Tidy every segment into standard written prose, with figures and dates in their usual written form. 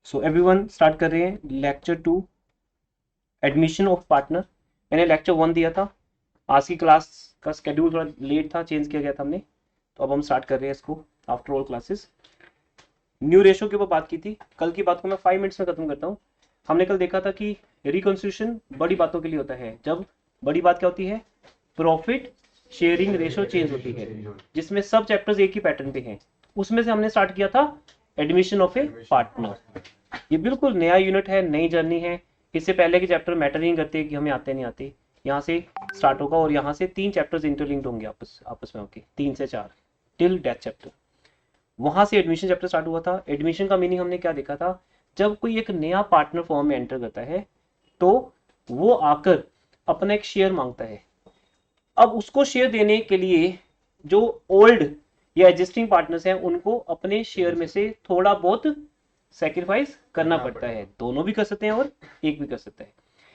So everyone start कर रहे हैं लेक्चर 2 एडमिशन ऑफ पार्टनर। मैंने लेक्चर 1 दिया था। आज की क्लास का स्केड्यूल थोड़ा लेट था, चेंज किया गया था हमने, तो अब हम स्टार्ट कर रहे हैं इसको after all classes. New ratio के ऊपर बात की थी। कल की बात को मैं 5 मिनट्स में खत्म करता हूँ। हमने कल देखा था कि रिकॉन्स्टिट्यूशन बड़ी बातों के लिए होता है। जब बड़ी बात क्या होती है, प्रॉफिट शेयरिंग रेशो चेंज होती है, जिसमें सब चैप्टर्स एक ही पैटर्न पे हैं। उसमें से हमने स्टार्ट किया था एडमिशन ऑफ ए पार्टनर। ये बिल्कुल नया यूनिट है, नई जर्नी है। इससे पहले के चैप्टर मैटर नहीं करते कि हमें आते नहीं आते। यहाँ से स्टार्ट होगा और यहाँ से 3 चैप्टर्स इंटरलिंक्ड होंगे आपस आपस में होके, 3 से 4 टिल डेथ चैप्टर। वहां से एडमिशन चैप्टर स्टार्ट हुआ था। एडमिशन का मीनिंग हमने क्या देखा था, जब कोई एक नया पार्टनर फॉर्म में एंटर करता है तो वो आकर अपना एक शेयर मांगता है। अब उसको शेयर देने के लिए जो ओल्ड या एग्जिस्टिंग पार्टनर्स हैं उनको अपने शेयर में से थोड़ा बहुत सेक्रीफाइस करना पड़ता है। दोनों भी कर सकते हैं और एक भी कर सकता है।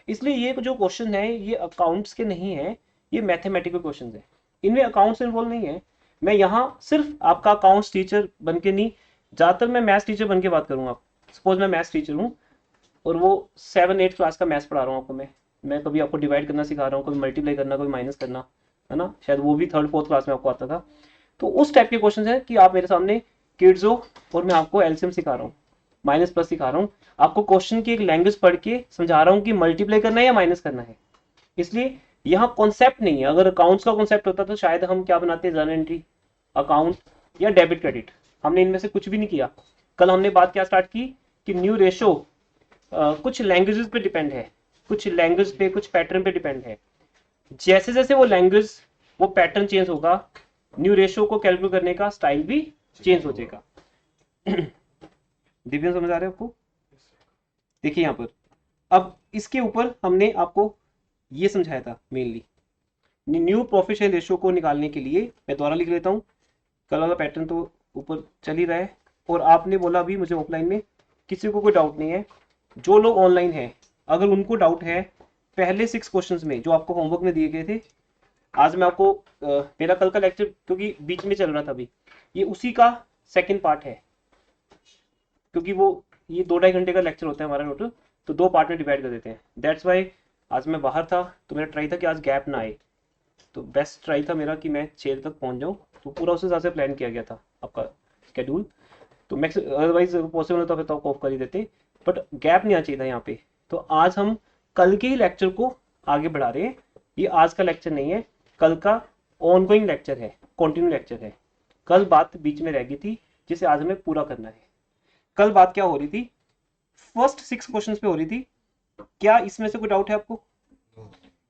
इसलिए ये जो क्वेश्चन है ये अकाउंट्स के नहीं है, ये मैथमेटिकल क्वेश्चन है। इनमें अकाउंट्स इन्वॉल्व नहीं है। मैं यहाँ सिर्फ आपका अकाउंट्स टीचर बन के नहीं, ज़्यादातर मैं मैथ्स टीचर बन के बात करूँगा। सपोज मैं मैथ्स टीचर हूँ और वो 7-8 क्लास का मैथ्स पढ़ा रहा हूँ आपको। मैं कभी आपको डिवाइड करना सिखा रहा हूँ, कभी मल्टीप्लाई करना, कभी माइनस करना, है ना। शायद वो भी 3rd-4th क्लास में आपको आता था। तो उस टाइप के क्वेश्चन है कि आप मेरे सामने किड्स हो और मैं आपको एलसीएम सिखा रहा हूँ, माइनस प्लस सिखा रहा हूँ। आपको क्वेश्चन की एक लैंग्वेज पढ़ के समझा रहा हूँ कि मल्टीप्लाई करना है या माइनस करना है। इसलिए यहाँ कॉन्सेप्ट नहीं है। अगर अकाउंट्स का कॉन्सेप्ट होता तो शायद हम क्या बनाते, जर्नल एंट्री, अकाउंट या डेबिट क्रेडिट। हमने इनमें से कुछ भी नहीं किया। कल हमने बात क्या स्टार्ट की कि न्यू रेशो कुछ लैंग्वेजेस पे डिपेंड है, कुछ लैंग्वेज पे, कुछ पैटर्न पे डिपेंड है। जैसे जैसे वो लैंग्वेज, वो पैटर्न चेंज होगा, न्यू रेशो को कैलकुलेट करने का स्टाइल भी चेंज हो जाएगा। दिव्या समझ आ रहे हो आपको? देखिए यहाँ पर अब इसके ऊपर हमने आपको ये समझाया था mainly. New profit share ratio को निकालने के लिए मैं दोबारा लिख लेता हूँ। कल वाला पैटर्न तो ऊपर चल ही रहा है और आपने बोला अभी मुझे ऑफलाइन में किसी को कोई डाउट नहीं है। जो लोग ऑनलाइन है, अगर उनको डाउट है पहले 6 क्वेश्चंस में जो आपको होमवर्क में दिए गए थे, आज मैं आपको मेरा कल का लेक्चर क्योंकि बीच में चल रहा था अभी, ये उसी का सेकंड पार्ट है। क्योंकि वो ये 2-2.5 घंटे का लेक्चर होता है हमारा टोटल, तो 2 पार्ट में डिवाइड कर देते हैं। दैट्स वाई आज मैं बाहर था तो मेरा ट्राई था कि आज गैप ना आए। तो बेस्ट ट्राई था मेरा कि मैं 6 तक पहुंच जाऊँ। तो पूरा उस हिसाब से प्लान किया गया था आपका स्केड्यूल। तो मैक्स अदरवाइज पॉसिबल होता फिर तो आप ऑफ कर ही देते, बट गैप नहीं आना चाहिए था यहाँ पे। तो आज हम कल के ही लेक्चर को आगे बढ़ा रहे हैं। ये आज का लेक्चर नहीं है, कल का ऑनगोइंग लेक्चर है, कंटिन्यू लेक्चर है। कल बात बीच में रह गई थी जिसे आज हमें पूरा करना है। कल बात क्या हो रही थी, फर्स्ट 6 क्वेश्चंस पे हो रही थी। क्या इसमें से कोई डाउट है आपको?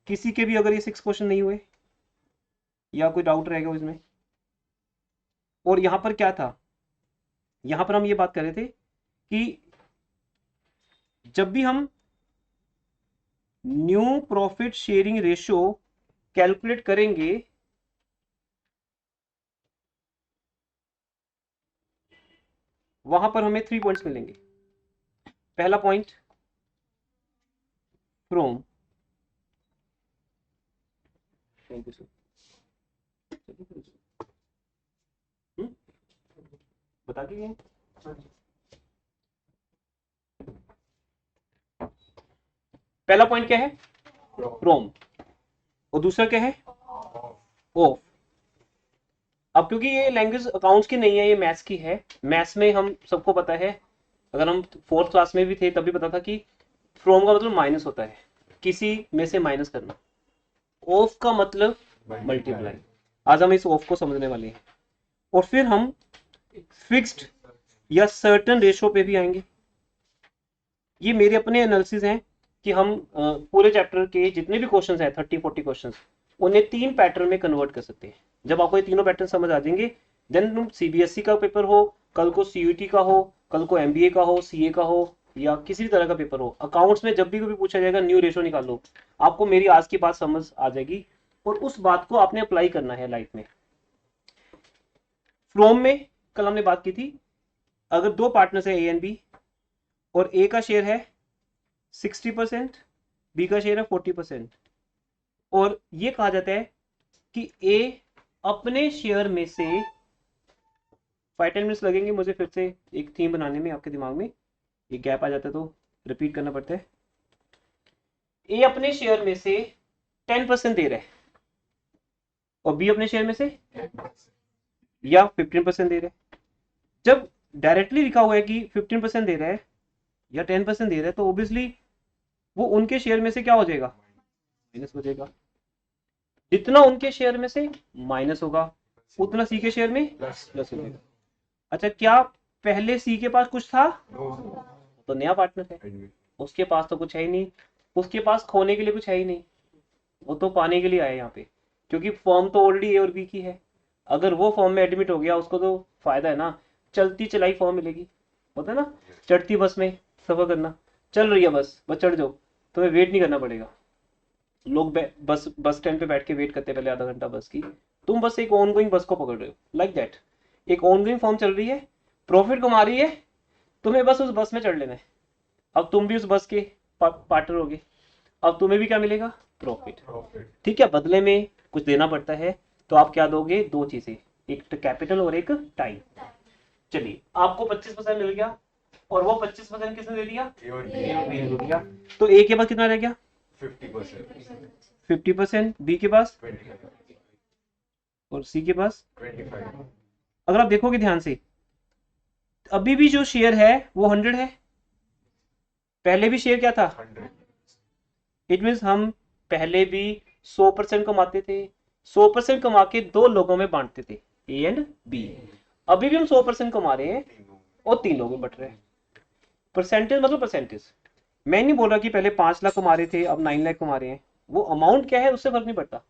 किसी के भी अगर ये 6 क्वेश्चन नहीं हुए या कोई डाउट रहेगा इसमें? और यहां पर क्या था, यहां पर हम ये बात कर रहे थे कि जब भी हम new profit sharing ratio calculate करेंगे, वहां पर हमें 3 पॉइंट्स मिलेंगे। पहला पॉइंट, फ्रॉम, बता के गए। पहला पॉइंट क्या है, फ्रॉम, और दूसरा क्या है, ऑफ। अब क्योंकि ये लैंग्वेज अकाउंट्स की नहीं है, ये मैथ्स की है। मैथ्स में हम सबको पता है, अगर हम 4th क्लास में भी थे तभी पता था कि फ्रॉम का मतलब माइनस होता है, किसी में से माइनस करना। ऑफ का मतलब मल्टीप्लाई। आज हम इस ऑफ को समझने वाले हैं और फिर हम फिक्स्ड या सर्टेन रेशो पे भी आएंगे। ये मेरे अपने एनालिसिस हैं कि हम पूरे चैप्टर के जितने भी क्वेश्चंस हैं 30-40 क्वेश्चंस, उन्हें 3 पैटर्न में कन्वर्ट कर सकते हैं। जब आपको ये तीनों पैटर्न समझ आ जाएंगे, देन तुम सीबीएसई का पेपर हो, कल को सीयूटी का हो, कल को एमबीए का हो, सीए का हो, या किसी भी तरह का पेपर हो, अकाउंट्स में जब भी कभी पूछा जाएगा न्यू रेशो निकालो, आपको मेरी आज की बात समझ आ जाएगी और उस बात को आपने अप्लाई करना है लाइफ में। फ्रॉम में कल हमने बात की थी, अगर 2 पार्टनर्स है ए एंड बी और ए का शेयर है 60%, बी का शेयर है 40%, और ये कहा जाता है कि ए अपने शेयर में से 5-10 मिनट्स लगेंगे मुझे फिर से एक थीम बनाने में आपके दिमाग में। ये गैप आ जाता है तो रिपीट करना पड़ता है। ए अपने शेयर में से 10% दे रहा है और बी अपने शेयर में से या 15% दे रहा है। जब डायरेक्टली लिखा हुआ है कि 15% दे रहा है या 10% दे रहा है तो ऑब्वियसली वो उनके शेयर में से क्या हो जाएगा, माइनस हो जाएगा। जितना उनके शेयर में से माइनस होगा उतना सी के शेयर में प्लस हो जाएगा। अच्छा, क्या पहले सी के पास कुछ था? तो नया पार्टनर है, उसके पास तो कुछ है ही नहीं, उसके पास खोने के लिए कुछ है ही नहीं, वो तो पाने के लिए आया यहाँ पे, क्योंकि फॉर्म तो ऑलरेडी ए और बी की है। अगर वो फॉर्म में एडमिट हो गया उसको तो फायदा है ना, चलती चलाई फॉर्म मिलेगी, होता है ना, चढ़ती बस में सफर करना, चल रही है बस, बस चढ़ जाओ, तुम्हें वेट नहीं करना पड़ेगा। लोग बस स्टैंड पे बैठ के वेट करते पहले आधा घंटा बस की, तुम बस एक ऑन गोइंग बस को पकड़ रहे हो, लाइक दैट। एक ऑन गोइंग फॉर्म चल रही है, प्रॉफिट कमा रही है, तुम्हें बस उस बस में चढ़ लेना है। अब तुम भी उस बस के पार्टनर होगे, अब तुम्हें भी क्या मिलेगा, प्रॉफिट। ठीक है, बदले में कुछ देना पड़ता है, तो आप क्या दोगे, दो चीजें, एक कैपिटल और एक टाइम। चलिए, आपको 25% मिल गया और वो 25% किसने दे दिया, ए ने दिया। तो ए के पास कितना रह गया, 50%, बी के पास 25 और सी के पास 25। अगर आप देखोगे ध्यान से, अभी भी जो शेयर है वो 100 है, पहले भी शेयर क्या था, 100। इट मीन्स हम पहले भी 100% कमाते थे, 100% कमा के दो लोगों में बांटते थे, ए एंड बी। अभी भी हम 100% कमा रहे हैं और 3 लोगों में बट रहे हैं। परसेंटेज मतलब परसेंटेज, मैं नहीं बोल रहा कि पहले 5 लाख कमा रहे थे अब 9 लाख कमा रहे हैं, वो अमाउंट क्या है उससे फर्क नहीं पड़ता।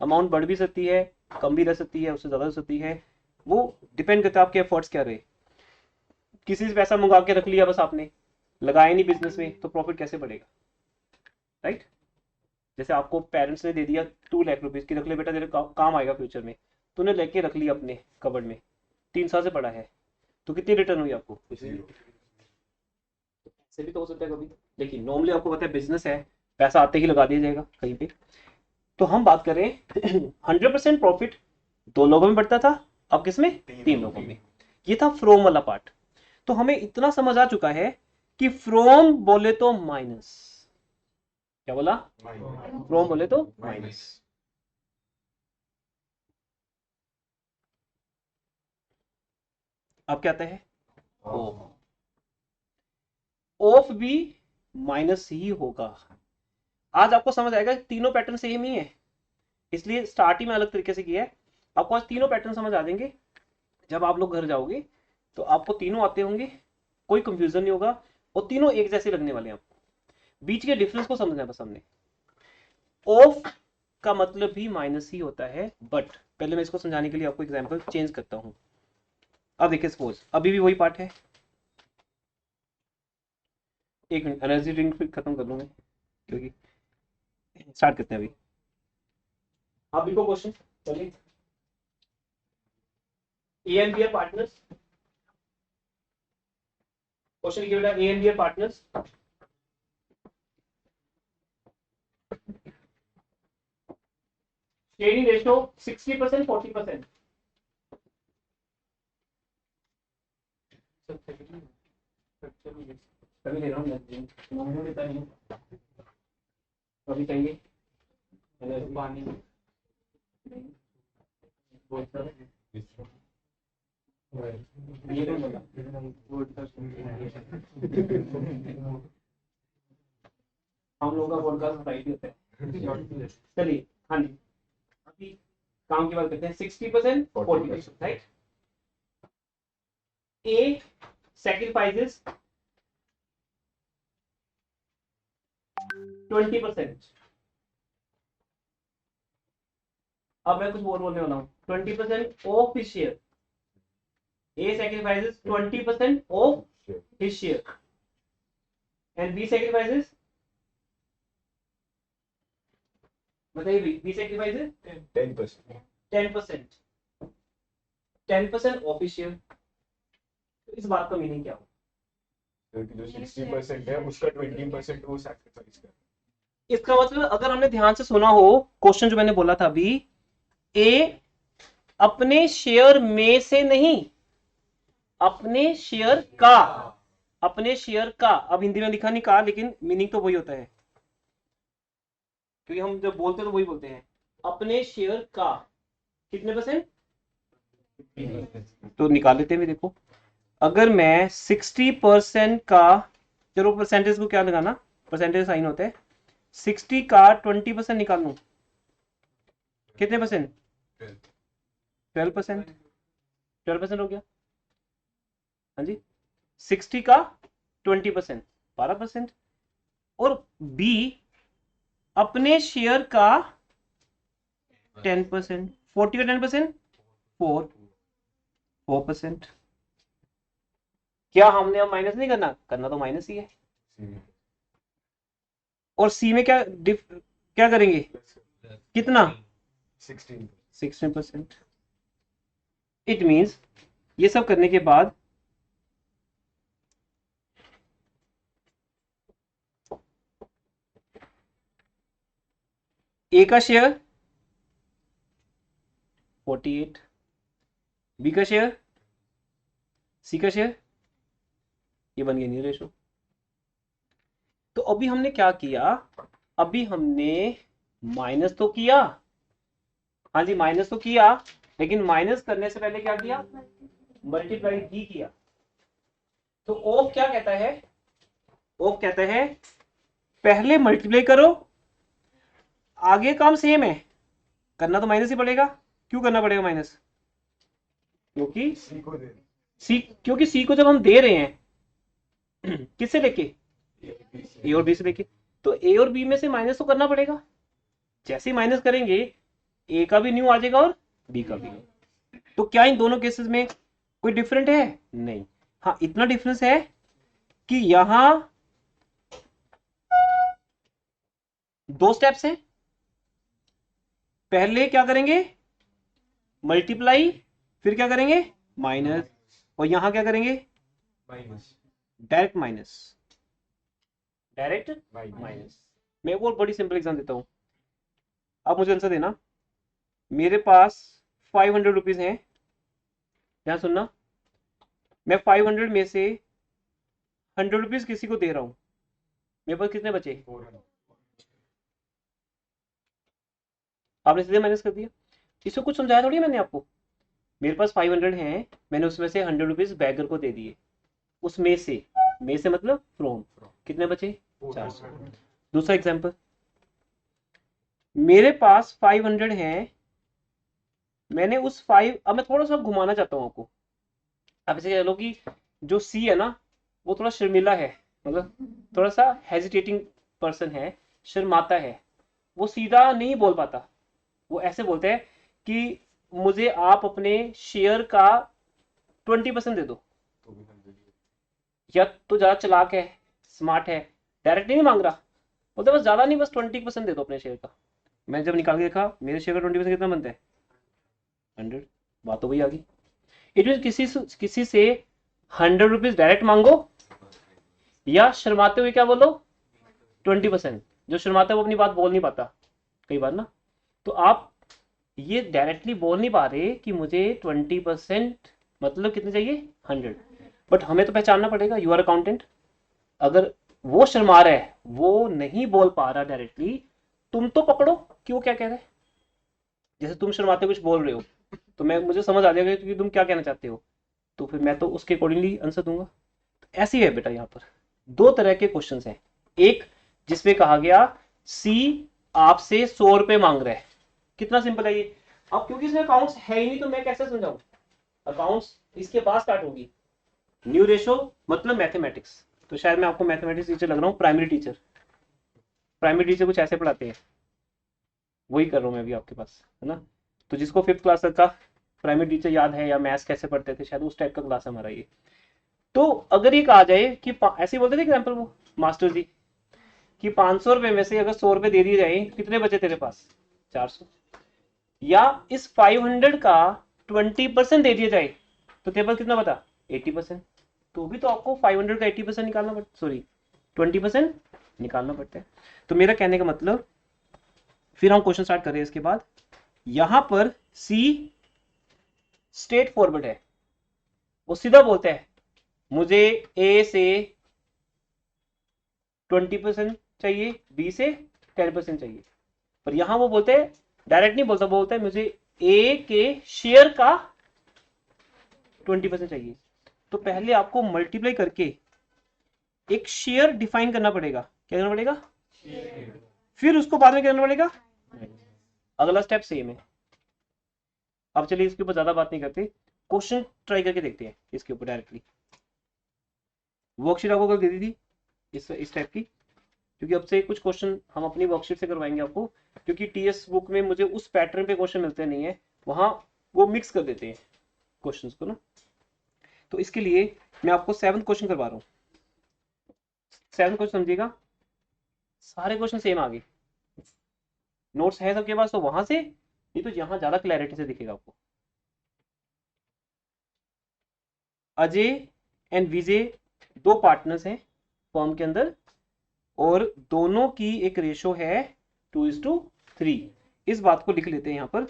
अमाउंट बढ़ भी सकती है, कम भी रह सकती है, उससे ज्यादा हो सकती है, वो डिपेंड करता है आपके एफर्ट्स क्या रहे। किसी से पैसा मंगा के रख लिया बस आपने, लगाया नहीं बिजनेस में, तो प्रॉफिट कैसे बढ़ेगा, राइट। जैसे आपको पेरेंट्स ने दे दिया 2 लाख रुपीज की, रख ले बेटा तेरे काम आएगा फ्यूचर में, तूने लेके रख लिया अपने कबर्ड में, 3 साल से पड़ा है, तो कितनी रिटर्न हुई आपको, ऐसे भी तो हो सकता है कभी। लेकिन नॉर्मली आपको पता है बिजनेस है, पैसा आते ही लगा दिया जाएगा कहीं पे। तो हम बात करें 100% प्रॉफिट 2 लोगों में बढ़ता था, अब किसमें, 3 लोगों में। ये था फ्रोम वाला पार्ट। तो हमें इतना समझ आ चुका है कि फ्रोम बोले तो माइनस, क्या बोला, फ्रोम बोले तो माइनस। अब क्या आता है, ऑफ। ऑफ भी माइनस ही होगा। आज आपको समझ आएगा तीनों पैटर्न सेम ही है, इसलिए स्टार्ट ही में अलग तरीके से किया है। आपको आज तीनों पैटर्न समझ आ जाएंगे, जब आप लोग घर जाओगे तो आपको तीनों आते होंगे, कोई कंफ्यूजन नहीं होगा, और तीनों एक जैसे लगने वाले हैं आपको। बीच के डिफरेंस को समझना है बस हमने। ऑफ का मतलब भी माइनस ही होता है, बट पहले मैं इसको समझाने के लिए आपको एग्जांपल चेंज करता हूं। अब देखिए, सपोज अभी भी वही पार्ट है, एक मिनट एनर्जी ड्रिंक खत्म कर लूँ मैं, क्योंकि स्टार्ट करते हैं अभी। आप लिखो क्वेश्चन, चलिए। A and B are partners, question लिखिए बेटा, A and B are partners, sharing ratio 60% 40%। कभी ले रहा हूँ कभी चाहिए पानी ये तो हम लोगों का पॉडकास्ट प्राइवेट होता है। चलिए, हाँ जी, अभी काम की बात करते हैं। 60% 40%, राइट। ए sacrifices 20%। अब मैं कुछ और बोलने वाला हूँ, 20% of his share. A sacrifices 20% of his share and B sacrifices, बताइए, B sacrifices 10%। 10%, 10% of his share. इस बात का मीनिंग क्या हो, जो 60% है उसका 20% वो सैक्रिफाइस कर। इसका मतलब अगर हमने ध्यान से सुना हो क्वेश्चन जो मैंने बोला था अभी, ए अपने शेयर में से नहीं, अपने शेयर का, अपने शेयर का, अब हिंदी में लिखा नहीं का, लेकिन मीनिंग तो वही होता है, क्योंकि हम जब बोलते हैं तो वही बोलते हैं, अपने शेयर का कितने परसेंट, तो निकाल लेते हैं भी। देखो अगर मैं 60% का, चलो परसेंटेज को क्या लगाना, परसेंटेज साइन होता है, 60 का 20% निकाल लूं, कितने परसेंट, 12%, 12% हो गया। हाँ जी, 60 का 20%, 12%। और बी अपने शेयर का 10%, 40 का 10%, 4%। क्या हमने अब माइनस नहीं करना, करना तो माइनस ही है। और सी में क्या क्या करेंगे, कितना, 16%। इट मीन्स ये सब करने के बाद ए का शेयर 48, बी का शेयर, सी का शेयर, ये बन गया न्यू रेशो। तो अभी हमने क्या किया, अभी हमने माइनस तो किया, हाँ जी माइनस तो किया, लेकिन माइनस करने से पहले क्या किया, मल्टीप्लाई भी किया। तो ओफ क्या कहता है, ओफ कहता है पहले मल्टीप्लाई करो, आगे काम सेम है, करना तो माइनस ही पड़ेगा। क्यों करना पड़ेगा माइनस, क्योंकि सी को जब हम दे रहे हैं किससे लेके, ए और बी से लेके, तो ए और बी में से माइनस तो करना पड़ेगा। जैसे ही माइनस करेंगे ए का भी न्यू आ जाएगा और बी का भी। तो क्या इन दोनों केसेस में कोई डिफरेंट है, नहीं। हाँ इतना डिफरेंस है कि यहां दो स्टेप्स हैं, पहले क्या करेंगे मल्टीप्लाई, फिर क्या करेंगे माइनस, और यहां क्या करेंगे डायरेक्ट माइनस, डायरेक्ट माइनस। मैं एक और बड़ी सिंपल एग्जाम देता हूं, अब मुझे आंसर देना। मेरे पास 500 रुपीज है, ध्यान सुनना, मैं 500 में से 100 रुपीज किसी को दे रहा हूं, मेरे पास कितने बचे, आपने सीधे माइनस कर दिया। इसको कुछ समझाया थोड़ी मैंने आपको, मेरे पास 500 है, मैंने उसमें से 100 रुपीज बैगर को दे दिए, उसमें से, में से मतलब फ्रॉम, कितने बचे 400। दूसरा एग्जांपल, मेरे पास 500 है, मैंने उस 5, अब मैं थोड़ा सा घुमाना चाहता हूं आपको। अब ऐसे कह लो कि जो सी है ना वो थोड़ा शर्मिला है, मतलब थोड़ा सा हेजिटेटिंग पर्सन है, शर्माता है, वो सीधा नहीं बोल पाता, वो ऐसे बोलते हैं कि मुझे आप अपने शेयर का 20% दे दो, या तो ज्यादा चलाक है, स्मार्ट है, डायरेक्ट नहीं मांग रहा, बोलते बस ज्यादा नहीं, बस 20% दे दो अपने शेयर का। मैं जब निकाल के देखा मेरे शेयर का 20% कितना बनता है 100, बात तो वही आ गई। इट मीन किसी से 100 रुपीज डायरेक्ट मांगो, या शर्माते हुए क्या बोलो 20%। जो शर्माता है वो अपनी बात बोल नहीं पाता कई बार ना, तो आप ये डायरेक्टली बोल नहीं पा रहे कि मुझे 20% मतलब कितने चाहिए 100, बट हमें तो पहचानना पड़ेगा, यू आर अकाउंटेंट। अगर वो शर्मा रहा है, वो नहीं बोल पा रहा डायरेक्टली, तुम तो पकड़ो कि वो क्या कह रहा है। जैसे तुम शर्माते कुछ बोल रहे हो, तो मैं मुझे समझ आ जाएगा कि तुम क्या कहना चाहते हो, तो फिर मैं तो उसके अकॉर्डिंगली आंसर दूंगा। तो ऐसी है बेटा, यहाँ पर दो तरह के क्वेश्चन हैं। एक जिसमें कहा गया सी आपसे 100 रुपए मांग रहा है, कितना सिंपल है ये। अब क्योंकि इसमें अकाउंट्स है ही नहीं तो मैं कैसे समझाऊं, अकाउंट्स इसके बाद स्टार्ट होगी। न्यू रेशो मतलब मैथमेटिक्स, तो शायद मैं आपको मैथमेटिक्स टीचर लग रहा हूँ, प्राइमरी टीचर। प्राइमरी टीचर कुछ ऐसे पढ़ाते हैं, वही कर रहा हूँ मैं भी आपके पास, है ना। तो जिसको 5th क्लास तक का प्राइमरी टीचर याद है, या मैथ्स कैसे पढ़ते थे, शायद उस टाइप का क्लास है हमारा ये। तो अगर ये कहा जाए कि ऐसे ही बोलते थे एग्जाम्पल वो मास्टर जी कि 500 रुपए में से अगर 100 रुपए दे दिए जाए, कितने बचे तेरे पास 400, या इस 500 का 20% दे दिया जाए तो तेरे पास कितना बता 80%। तो भी तो आपको 500 का 80% निकालना पड़ता, सॉरी 20% निकालना पड़ता है। तो मेरा कहने का मतलब, फिर हम क्वेश्चन स्टार्ट कर रहे हैं इसके बाद। यहां पर सी स्ट्रेट फॉरवर्ड है, वो सीधा बोलता है मुझे ए से 20% चाहिए, बी से 10% चाहिए। पर यहां वो बोलते हैं, डायरेक्ट नहीं बोलता, बोलता है मुझे ए के शेयर का 20% चाहिए। तो पहले आपको मल्टीप्लाई करके एक शेयर डिफाइन करना पड़ेगा। क्या करना पड़ेगा? फिर उसको बाद में क्या करना पड़ेगा? अगला स्टेप सेम है। अब चलिए इसके ऊपर ज्यादा बात नहीं करते, क्वेश्चन ट्राई करके देखते हैं इसके ऊपर डायरेक्टली। वर्कशीट आपको कल दे दी थी इस टाइप की, क्योंकि अब से कुछ क्वेश्चन हम अपनी वर्कशीट से करवाएंगे आपको, क्योंकि टीएस बुक में मुझे उस पैटर्न पे क्वेश्चन मिलते नहीं है, वहां वो मिक्स कर देते हैं क्वेश्चंस को ना। तो इसके लिए मैं आपको 7th क्वेश्चन करवा रहा हूँ। 7th क्वेश्चन समझिएगा, सारे क्वेश्चन सेम आ गए। नोट्स है सबके पास तो वहां से, नहीं तो यहाँ ज्यादा क्लैरिटी से दिखेगा आपको। अजय एंड विजय दो पार्टनर्स हैं फर्म के अंदर, और दोनों की एक रेशो है 2:3। इस बात को लिख लेते हैं यहां पर।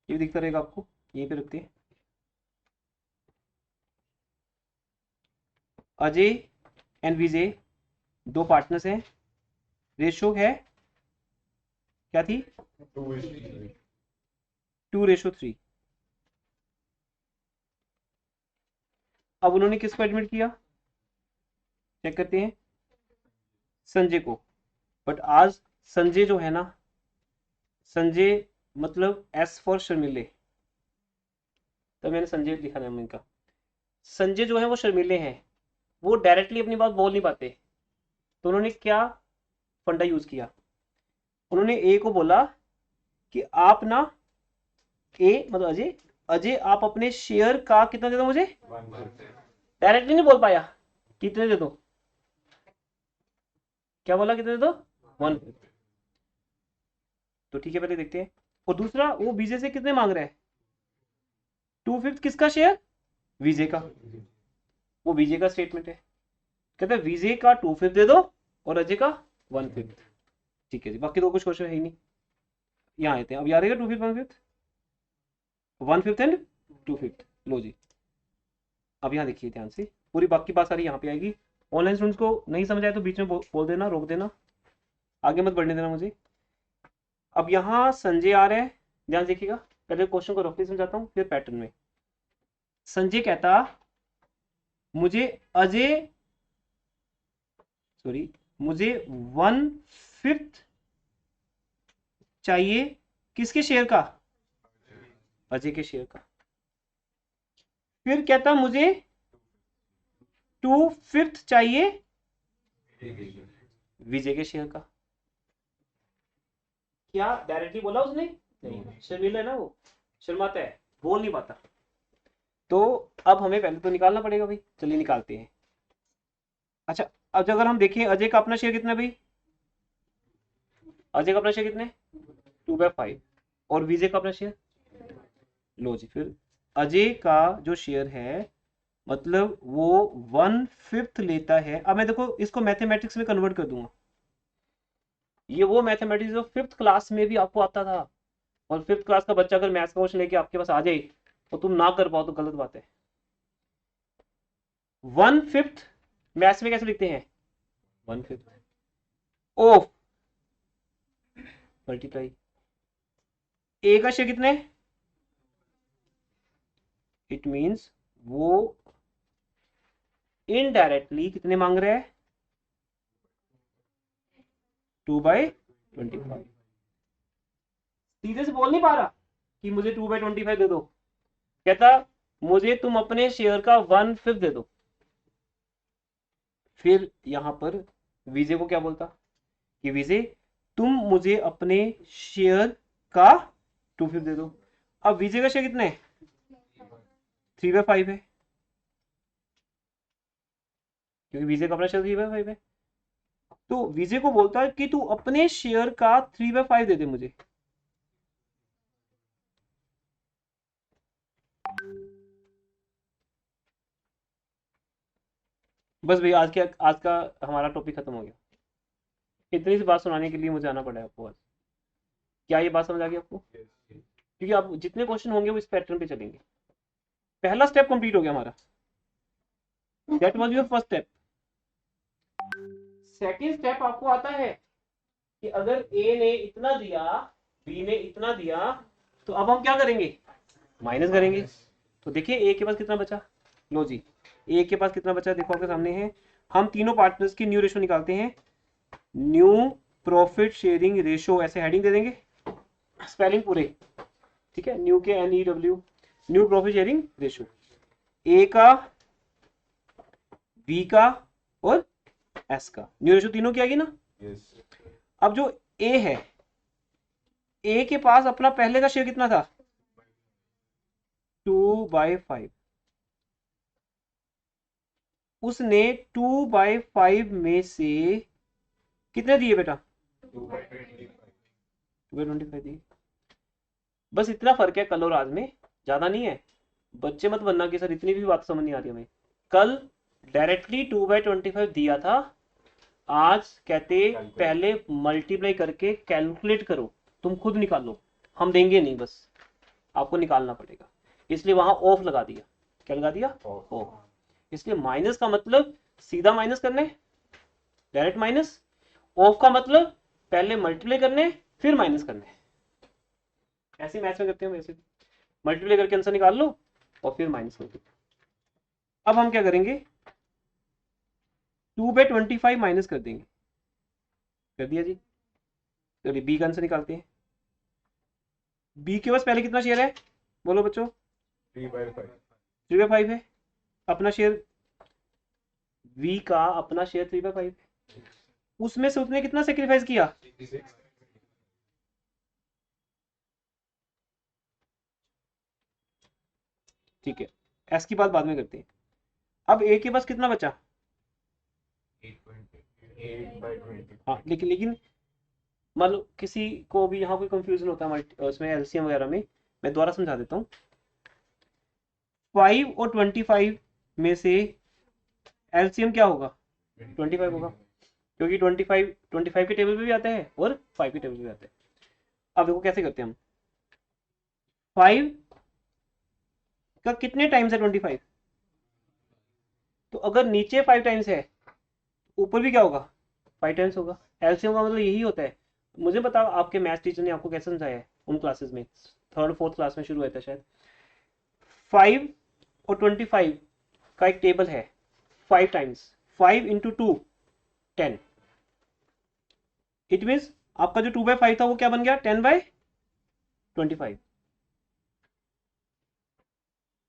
ये दिखता रहेगा आपको, यहीं पे रखते हैं। अजय एंड विजय दो पार्टनर्स हैं, रेशो है क्या थी? 2:3। अब उन्होंने किसको एडमिट किया, चेक करते हैं, संजय को। बट आज संजय जो है ना, संजय मतलब एस फॉर शर्मिले, तो मैंने संजय लिखा नाम इनका। संजय जो है वो शर्मिले हैं, वो डायरेक्टली अपनी बात बोल नहीं पाते। तो उन्होंने क्या फंडा यूज किया, उन्होंने ए को बोला कि आप ना, ए मतलब अजय, अजय आप अपने शेयर का कितना दे दो मुझे। डायरेक्टली नहीं बोल पाया, कितने दे दो, क्या बोला, कितने दे दो? 1/5। तो ठीक है, पहले देखते हैं। और दूसरा, वो विजय से कितने मांग रहा है? 2/5 किसका शेयर? विजय का। वो विजय का स्टेटमेंट है, कहते हैं विजय का 2/5 दे दो और अजय का 1/5। ठीक है जी, बाकी तो कुछ क्वेश्चन है ही नहीं। यहाँ आते हैं, अब याद रहेगा 2/5 1/5, 1/5 एंड 2/5। लो जी, अब यहाँ देखिए ध्यान से, पूरी बाकी बात सारी यहाँ पे आएगी। ऑनलाइन स्टूडेंट्स को नहीं समझ आए तो बीच में बोल देना, रोक देना, आगे मत बढ़ने देना मुझे। अब यहाँ संजय आ रहा है, ध्यान देखिएगा, पहले क्वेश्चन को रफली समझाता हूँ फिर पैटर्न में। संजय कहता मुझे अजय, सॉरी, मुझे 1/5 चाहिए, किसके शेयर का? अजय के शेयर का। फिर कहता मुझे 2/5 चाहिए विजय के शेयर का। क्या डायरेक्टली बोला उसने? नहीं, शर्मिला है ना वो, शर्माता है, बोल नहीं पाता। तो अब हमें पहले तो निकालना पड़ेगा भाई, चलिए निकालते हैं। अच्छा, अब अगर हम देखें अजय का अपना शेयर कितना है भाई, अजय का अपना शेयर कितना है? 2/5। और विजय का अपना शेयर, लो जी, फिर अजय का जो शेयर है, मतलब वो 1/5 लेता है। अब मैं देखो इसको मैथमेटिक्स में कन्वर्ट कर दूंगा, ये वो मैथमेटिक्स जो 5th क्लास में भी आपको आता था। और 5th क्लास का बच्चा अगर मैथ्स का क्वेश्चन लेके आपके पास आ जाए तो तुम ना कर पाओ तो गलत बात है। 1/5 मैथ्स में कैसे लिखते हैं? 1/5 ऑफ मल्टीप्लाई, ए का शेयर कितने? इट मींस वो इनडायरेक्टली कितने मांग रहे हैं? 2/25। सीधे से बोल नहीं पा रहा कि मुझे 2/25 दे दो, कहता मुझे तुम अपने शेयर का 1/5 दे दो। फिर यहां पर विजय को क्या बोलता कि विजय तुम मुझे अपने शेयर का 2/5 दे दो। अब विजय का शेयर कितना है? 3/5 है, क्योंकि विजय का अपना शेयर 3/5 है। तो विजय को बोलता है कि तू अपने शेयर का 3/5 दे दे मुझे। बस भैया, आज का हमारा टॉपिक खत्म हो गया। इतनी सी बात सुनाने के लिए मुझे आना पड़ा है आपको आज। क्या ये बात समझ आ गई आपको? क्योंकि अब जितने क्वेश्चन होंगे वो इस पैटर्न पे चलेंगे। पहला स्टेप कंप्लीट हो गया हमारा, that was your first step. Second step आपको आता है कि अगर ए ने इतना दिया, बी ने इतना दिया, तो अब हम क्या करेंगे, माइनस करेंगे। तो देखिए ए के पास कितना बचा, लो जी ए के पास कितना बचा देखो आपके सामने है। हम तीनों पार्टनर्स की न्यू रेशो निकालते हैं, न्यू प्रॉफिट शेयरिंग रेशो ऐसे हेडिंग दे देंगे, स्पेलिंग पूरे, ठीक है, न्यू के NEW, new profit sharing ratio, A का, बी का और एस का न्यू रेशो तीनों की आएगी ना। यस अब जो ए है, ए के पास अपना पहले का शेयर कितना था, 2/5, उसने 2/5 में से कितने दिए बेटा, 2/25 दिए। बस इतना फर्क है कल और आज में, ज्यादा नहीं है। बच्चे मत बनना कि सर इतनी भी बात समझ नहीं आ रही हमें। कल डायरेक्टली 2/25 दिया था, आज कहते पहले मल्टीप्लाई करके कैलकुलेट करो, तुम खुद निकालो, हम देंगे नहीं, बस आपको निकालना पड़ेगा। इसलिए वहां ऑफ लगा दिया, क्या लगा दिया, ऑफ। इसलिए माइनस का मतलब सीधा माइनस करने, डायरेक्ट माइनस। ऑफ का मतलब पहले मल्टीप्लाई करने फिर माइनस करने। ऐसे मैथ्स में करते हैं वैसे, मल्टीप्लाई करके आंसर निकाल लो और फिर माइनस कर दो। अब हम क्या करेंगे, 2/25 माइनस कर देंगे, कर दिया जी। चलिए बी का आंसर निकालते हैं। बी के पास पहले कितना शेयर है, बोलो बच्चों, 3/5 3/5 है अपना शेयर, वी का अपना शेयर 3/5 है। उसमें से उसने कितना सेक्रीफाइस किया, 66 ठीक है, एस की बात बाद में करते हैं। अब ए के पास कितना बचा, 8/20 हाँ लेकिन मान लो किसी को भी यहाँ कोई कंफ्यूजन होता है उसमें एलसीएम वगैरह में, मैं दोबारा समझा देता हूँ। 5 और 25 में से एलसीएम क्या होगा, 25 होगा, क्योंकि 25 के टेबल पे भी आता है और 5 के टेबल पे भी आता है। अब देखो कैसे करते हैं हम, 5 का कितने टाइम्स है 25, तो अगर नीचे 5 टाइम्स है ऊपर भी क्या होगा, 5 टाइम्स होगा। एलसीएम का मतलब यही होता है। मुझे बताओ आपके मैथ्स टीचर ने आपको कैसे समझाया है उन क्लासेस में, थर्ड फोर्थ क्लास में शुरू हुआ था शायद। 5 और 25 का एक टेबल है, 5 टाइम्स, 5 इंटू 2 10, इट मीन्स आपका जो 2/5 था वो क्या बन गया, 10/25,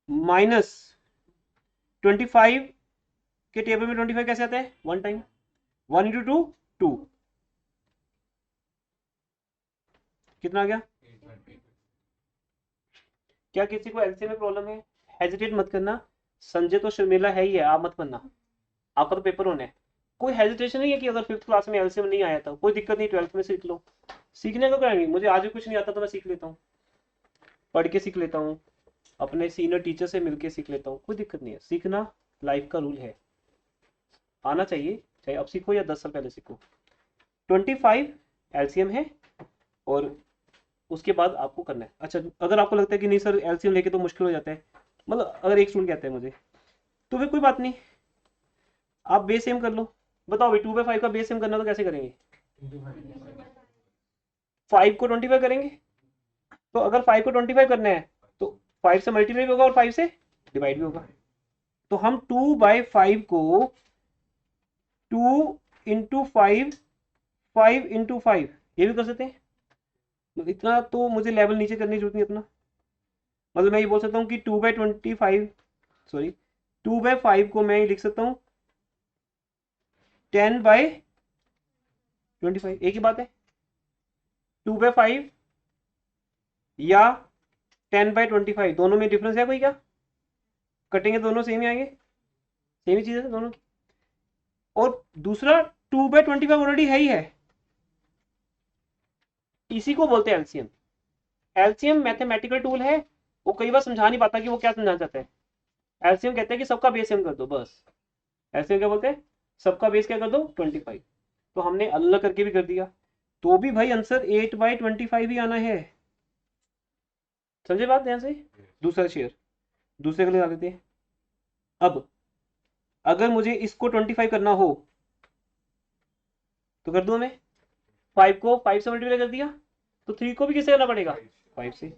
माइनस 25 के टेबल में 25 कैसे आता है, 1 टाइम, 1 इंटू 2 2, कितना आ गया। क्या किसी को एलसीएम में प्रॉब्लम है, हेजिटेट मत करना, संजय तो शर्मिला है ही है, आप मत बनना, आपका तो पेपर होना है। कोई हेजिटेशन नहीं है कि अगर 5th क्लास में एलसीएम नहीं आया था, कोई दिक्कत नहीं, 12th में सीख लो, सीखने को क्या नहीं, मुझे आज भी कुछ नहीं आता तो मैं सीख लेता हूँ, पढ़ के सीख लेता हूँ, अपने सीनियर टीचर से मिलके सीख लेता हूँ, कोई दिक्कत नहीं है, सीखना लाइफ का रूल है, आना चाहिए, चाहे अब सीखो या 10 साल पहले सीखो। 25 एलसीएम है और उसके बाद आपको करना है। अच्छा अगर आपको लगता है कि नहीं सर एलसीएम लेके तो मुश्किल हो जाता है, मतलब अगर एक स्टूडेंट कहता है मुझे, तो फिर कोई बात नहीं, आप बेस सेम कर लो। बताओ भाई 2/5 का बेस सेम करना तो कैसे करेंगे, 5 को 25 करेंगे, तो अगर 5 को 25 करना है तो 5 से मल्टीप्लाई भी होगा और 5 से डिवाइड भी होगा। तो हम 2/5 को 2 इंटू 5, 5 इंटू 5 ये भी कर सकते हैं। इतना तो मुझे लेवल नीचे करने की जरूरत नहीं अपना, मतलब मैं ये बोल सकता हूँ कि 2/25, सॉरी 2/5 को मैं लिख सकता हूँ 10/25, एक ही बात है, 2/5 या 10/25 दोनों में डिफरेंस है कोई क्या, कटेंगे दोनों सेम ही आएंगे, सेम ही चीज है दोनों की। और दूसरा 2/25 ऑलरेडी है ही है, इसी को बोलते हैं एलसीएम। एलसीएम मैथमेटिकल टूल है, वो कई बार समझा नहीं पाता कि वो क्या समझाना चाहता है। एलसीएम कहते हैं कि सबका बेस सेम कर दो बस, एलसीएम क्या बोलते हैं, सबका बेस क्या कर दो 25, तो हमने अलग करके भी कर दिया, तो भी भाई आंसर 8/25 ही आना है। समझे बात ध्यान से। दूसरा शेयर दूसरे के लिए डाल देते हैं। अब अगर मुझे इसको 25 करना हो तो कर दूं मैं, 5 को 5 से मल्टीप्लाई कर दिया, तो 3 को भी किससे करना पड़ेगा, 5 से।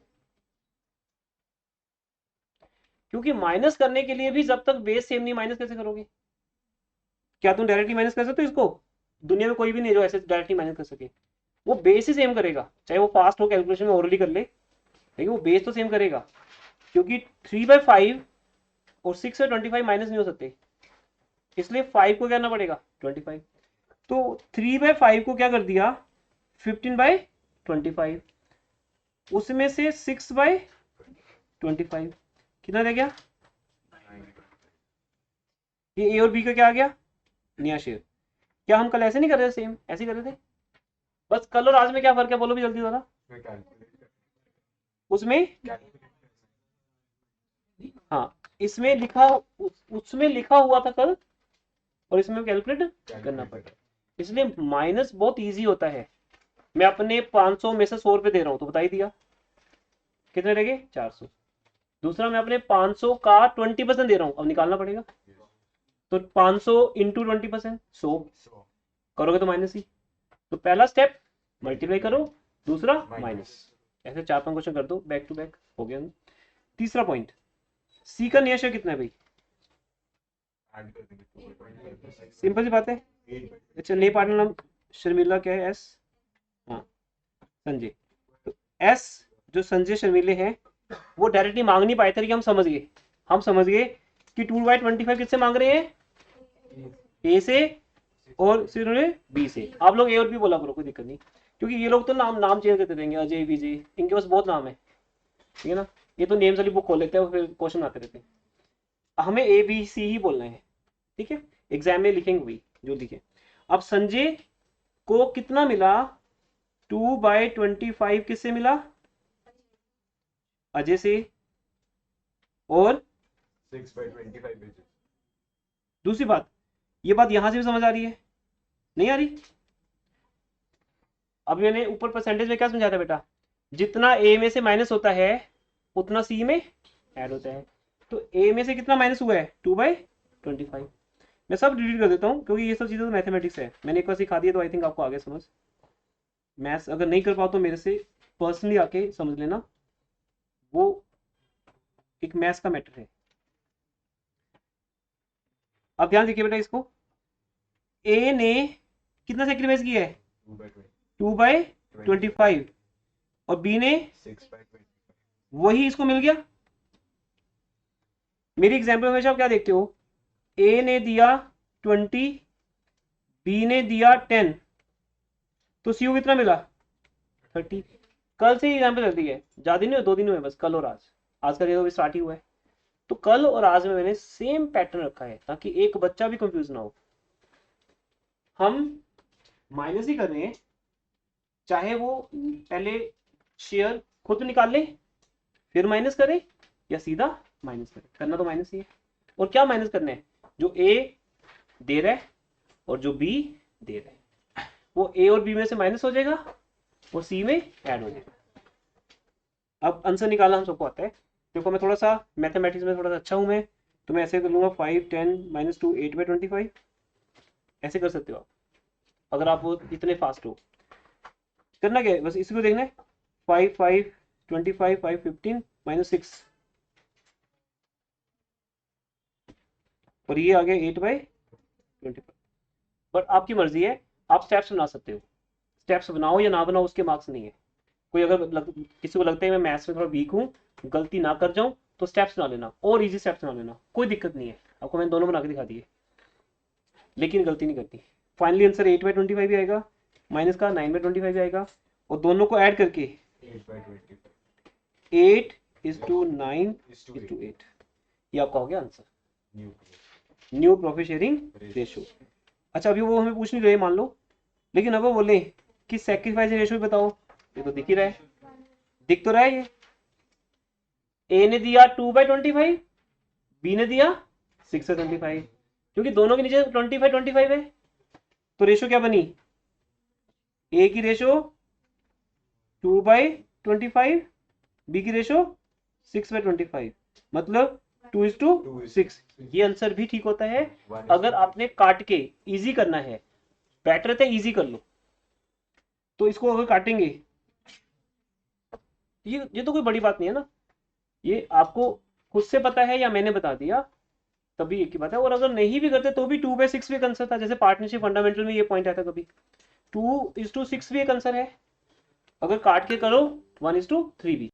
क्योंकि माइनस करने के लिए भी जब तक बेस सेम नहीं, माइनस कैसे करोगे। क्या तुम डायरेक्टली माइनस कर सकते हो इसको, दुनिया में कोई भी नहीं जो ऐसे डायरेक्टली माइनस कर सके। वो बेस ही सेम करेगा, चाहे वो फास्ट हो कैलकुलेशन में ओरली कर ले, लेकिन वो बेस तो सेम करेगा। क्योंकि 3/5 और 6 से 25 माइनस नहीं हो सकते, इसलिए 5 को क्या करना पड़ेगा 25। तो 3/5 को क्या कर दिया 15/25, उसमें से 6/25 कितना रह गया, ये ए और बी का क्या आ गया नया शेयर। क्या हम कल ऐसे नहीं कर रहे थे, सेम ऐसे ही कर रहे थे, बस कल और आज में क्या फर्क है बोलो भी जल्दी जरा। उसमें हाँ, इसमें लिखा उसमें लिखा हुआ था कल, और इसमें कैलकुलेट करना पड़ेगा। इसलिए माइनस बहुत इजी होता है। मैं अपने 500 में से 100 रुपए दे रहा हूं तो बता ही दिया कितने रह गए 400। दूसरा मैं अपने 500 का 20% दे रहा हूं, अब निकालना पड़ेगा। तो 500 इंटू 20% 100 करोगे तो माइनस ही। तो पहला स्टेप मल्टीप्लाई करो, दूसरा माइनस, ऐसे 4-5 क्वेश्चन कर दो बैक टू बैक, हो गया। तीसरा पॉइंट, सी का नियर शेयर कितना है भाई, सिंपल सी बात है। अच्छा नए पार्टनर नाम शर्मिला क्या है, एस, हाँ संजय। तो एस जो संजय शर्मिले हैं वो डायरेक्टली मांग नहीं पाए थे, हम समझ गए, कि 2/25 किससे मांग रहे हैं, ए से और सिर्फ बी से। आप लोग ए और बी बोला करो, कोई दिक्कत नहीं, क्योंकि ये लोग तो नाम चेंज करते रहेंगे, अजय विजय, इनके पास बहुत नाम है, ठीक है ना। ये तो नेम्स वाली बुक खोल लेते हैं फिर क्वेश्चन आते रहते हैं। हमें ए बी सी ही बोलना है, ठीक है, एग्जाम में लिखेंगे वही जो लिखे। अब संजय को कितना मिला, 2/25 किससे मिला, अजय से, और 6/25 दूसरी बात, ये बात यहां से भी समझ आ रही है, नहीं आ रही। अब मैंने ऊपर परसेंटेज में क्या समझाया था बेटा, जितना ए में से माइनस होता है उतना सी में ऐड होता है। तो ए में से कितना माइनस हुआ है 2/25। मैं सब डिलीट कर देता हूँ क्योंकि ये सब चीज़ें तो मैथमेटिक्स है, मैंने एक बार सिखा दिया तो आई थिंक आपको आगे समझ। मैथ्स अगर नहीं कर पाओ तो मेरे से पर्सनली आके समझ लेना, वो एक मैथ्स का मैटर है। अब ध्यान देखिए बेटा, इसको ए ने कितना सेक्रीफाइस किया है 2/25 और बी ने 6/25 वही इसको मिल गया। मेरी एग्जाम्पल में हमेशा आप क्या देखते हो, ए ने दिया 20, बी ने दिया 10, तो सी कितना मिला 30। कल से ही एग्जाम्पल चलती है, ज्यादा नहीं हुए, 2 दिन हुए बस, कल और आज का डेट स्टार्ट ही हुआ है। तो कल और आज में मैंने सेम पैटर्न रखा है ताकि एक बच्चा भी कंफ्यूज ना हो। हम माइनस ही कर रहे हैं, चाहे वो पहले शेयर खुद निकाल ले फिर माइनस करे, या सीधा माइनस करे, करना तो माइनस ही है। और क्या माइनस करना है, जो ए दे रहा है और जो बी दे रहा है, वो ए और बी में से माइनस हो जाएगा और सी में ऐड हो जाएगा। अब आंसर निकालना हम सबको आता है। देखो मैं थोड़ा सा मैथमेटिक्स में थोड़ा सा अच्छा हूं मैं, तो मैं ऐसे कर लूंगा 5 10 -2 8/25, ऐसे कर सकते हो आप अगर आप वो इतने फास्ट हो। करना क्या है, बस इसी को देखना है, 5 5 25 5 15 -6, और ये आ गया 8/25। बट आपकी मर्जी है, आप स्टेप्स बना सकते हो, स्टेप्स बनाओ या ना बनाओ उसके मार्क्स नहीं है। कोई अगर किसी को लगता है मैं मैथ्स में थोड़ा वीक हूँ, गलती ना कर जाऊं, तो स्टेप्स बना लेना, और इजी स्टेप्स बना लेना, कोई दिक्कत नहीं है। आपको मैंने दोनों बना के दिखा दिए, लेकिन गलती नहीं करती। फाइनली आंसर 8/25 भी आएगा, माइनस का 9/25 भी आएगा, और दोनों को ऐड करके 8/25 8:9:8, ये आपका हो गया answer, new profit sharing ratio. अच्छा अभी वो हमें पूछ नहीं रहे मान लो, लेकिन अगर बोले कि सेक्रीफाइस रेशियो बताओ, ये तो दिख ही रहा है, दिख तो रहा है ये, ए ने दिया 2/25, बी ने दिया 6/25, क्योंकि दोनों के नीचे 25 है, तो रेशो क्या बनी, ए की रेशो 2/25 बी की रेशो 6/25, मतलब 2:6। ये आंसर भी ठीक होता है। अगर आपने काट के इजी करना है, बेटर है इजी कर लो। तो इसको अगर काटेंगे, ये तो कोई बड़ी बात नहीं है ना, ये आपको खुद से पता है या मैंने बता दिया, तभी एक ही बात है। और अगर नहीं भी करते तो भी 2/6 भी एक आंसर था, जैसे पार्टनरशिप फंडामेंटल में ये पॉइंट आया था कभी। 2:6 भी एक आंसर है, अगर काट के करो 1:3 भी।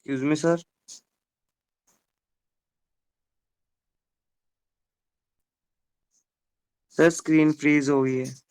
Excuse me sir. Sir screen freeze हो गई है।